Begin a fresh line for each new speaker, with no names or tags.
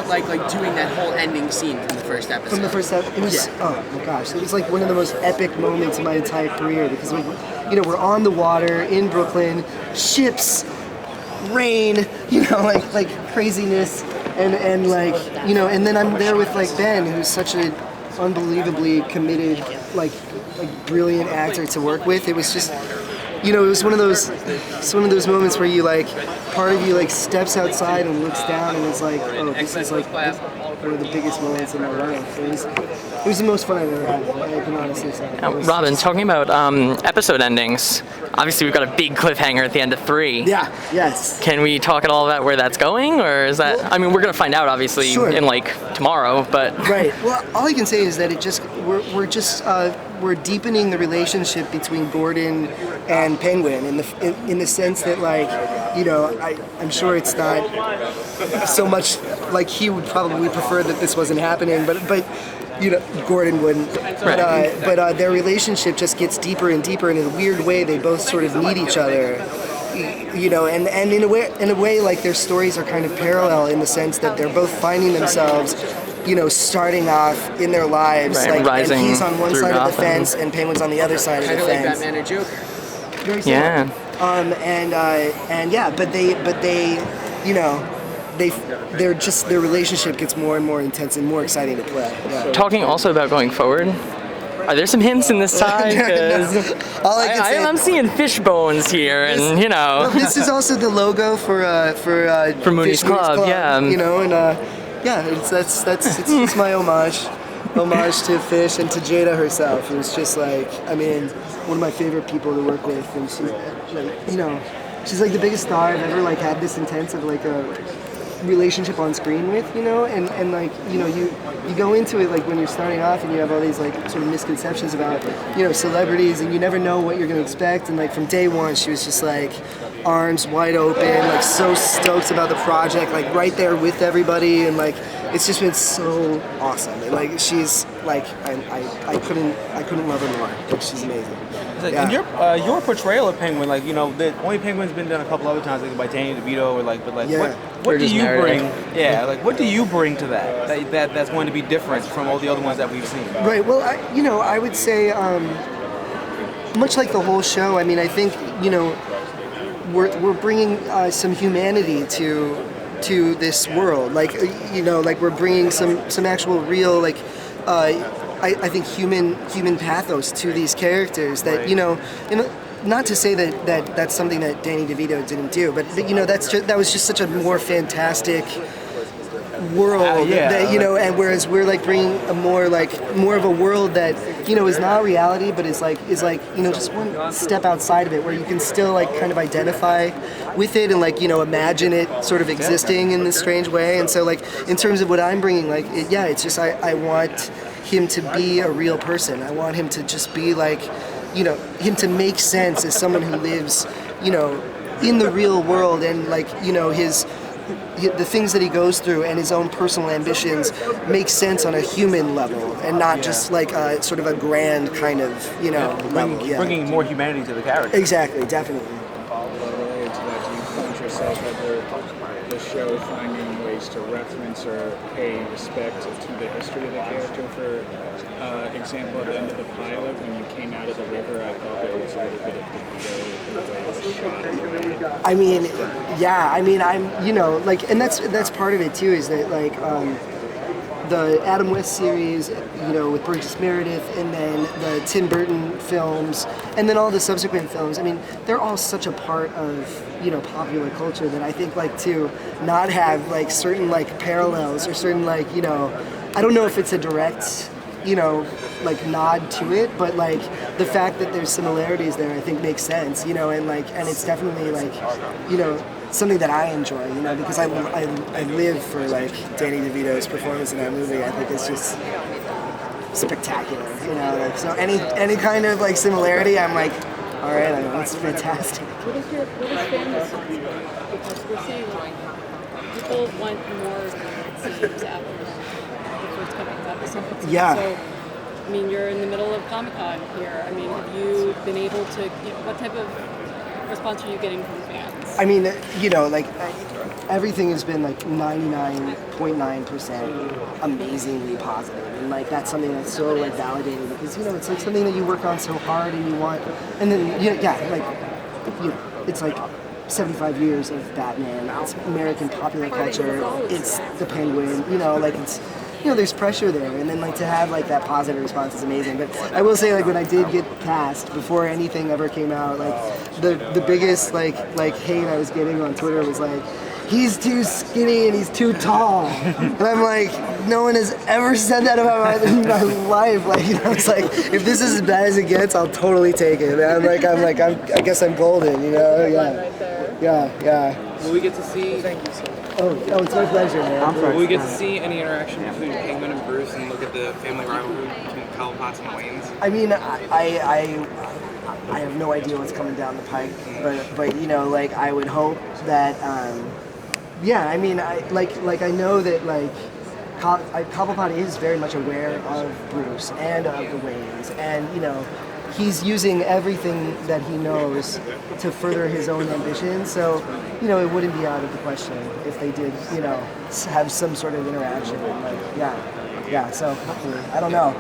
like doing that whole ending scene from the first episode?
From the first episode, it was oh my gosh, it was like one of the most epic moments in my entire career because we're on the water in Brooklyn, ships, rain, like craziness, and like and then I'm there with like Ben, who's such an unbelievably committed, like brilliant actor to work with. It was just. It was one of those moments where you like, part of you like steps outside and looks down and is like, oh, this is like one of the biggest moments in my life. It was the most fun I've ever had. I can honestly say.
Robin, talking about episode endings, obviously we've got a big cliffhanger at the end of 3.
Yeah. Yes.
Can we talk at all about where that's going, or is that? I mean, we're gonna find out obviously in like tomorrow, but.
Right. Well, all I can say is that we're deepening the relationship between Gordon and Penguin in the sense that like, I'm sure it's not so much like he would probably prefer that this wasn't happening, but Gordon wouldn't. But their relationship just gets deeper and deeper, and in a weird way, they both sort of need each other. And in a way, like their stories are kind of parallel in the sense that they're both finding themselves, starting off in their lives,
right,
like, and he's on one side
Gotham.
of the fence, and Penguin's on the other side of the fence.
Kind of like Batman or Joker.
Very similar. Their relationship gets more and more intense and more exciting to play. Yeah.
Talking also about going forward. Are there some hints in this tie?
All I can say,
I'm seeing fish bones here, and
Well, this is also the logo for
Mooney's Club, yeah.
It's my homage to Fish and to Jada herself. It was just like, one of my favorite people to work with, and she's like the biggest star I've ever like had this intense of like a relationship on screen with, and like you go into it like when you're starting off and you have all these like sort of misconceptions about celebrities, and you never know what you're gonna expect, and like from day one she was just like arms wide open, like so stoked about the project, like right there with everybody, and like it's just been so awesome, and like she's like I couldn't love her more. Like, she's amazing.
And your portrayal of Penguin, like the only Penguin's been done a couple other times, like by Danny DeVito, or like, but like what do you bring? Yeah, like what do you bring to that's going to be different from all the other ones that we've seen?
Right. Well, I would say much like the whole show. I mean, I think we're bringing some humanity to this world, like like we're bringing some actual real like. I think human pathos to these characters that not to say that that's something that Danny DeVito didn't do, but that was just such a more fantastic world that and whereas we're like bringing a more of a world that is not reality, but is like just one step outside of it, where you can still like kind of identify with it and like imagine it sort of existing in this strange way. And so like in terms of what I'm bringing, like it's just I want him to be a real person. I want him to just be like him to make sense as someone who lives in the real world, and like the things that he goes through and his own personal ambitions make sense on a human level, and not just like a sort of a grand kind of level.
Bringing more humanity to the character.
Exactly, definitely.
Related to that, do you find yourself at the show finding ways to reference or pay respect to the history of the character? For example, at the end of the pilot, when you came out of the river, I thought there was a little bit of the way it was shot.
I'm like, and that's part of it too, is that like the Adam West series, with Burgess Meredith, and then the Tim Burton films, and then all the subsequent films. I mean, they're all such a part of popular culture that I think like to not have like certain like parallels or certain like I don't know if it's a direct like nod to it, but like the fact that there's similarities there, I think makes sense, and it's definitely like something that I enjoy, because I live for like Danny DeVito's performance in that movie. I think it's just spectacular, like so any kind of like similarity, I'm like, all right, that's fantastic.
What is fantasy? Because we're seeing people want more scenes after the first couple of episodes.
Yeah.
So, I mean, you're in the middle of Comic-Con here. I mean, have you been able to, what type of response are you getting from fans?
I mean, like everything has been like 99.9% amazingly positive, and like that's something that's so like validating because it's like something that you work on so hard and you want, and then it's like 75 years of Batman, it's American popular culture, it's the Penguin, like it's. There's pressure there, and then like to have like that positive response is amazing. But I will say, like when I did get cast, before anything ever came out, like the biggest like hate I was getting on Twitter was like, he's too skinny and he's too tall, and I'm like, no one has ever said that about my life. Like it's like if this is as bad as it gets, I'll totally take it. And I guess I'm golden. Yeah.
Will we get to see?
Thank you so much. Oh, it's my pleasure, man.
Will we get to see any interaction between Penguin and Bruce and look at the family rivalry between the Cobblepotts and the Waynes?
I mean, I have no idea what's coming down the pike, but like I would hope that, I mean, I know that like Cobblepot is very much aware of Bruce and of the Waynes, and he's using everything that he knows to further his own ambitions. So, it wouldn't be out of the question if they did, have some sort of interaction. Like, so hopefully, I don't know.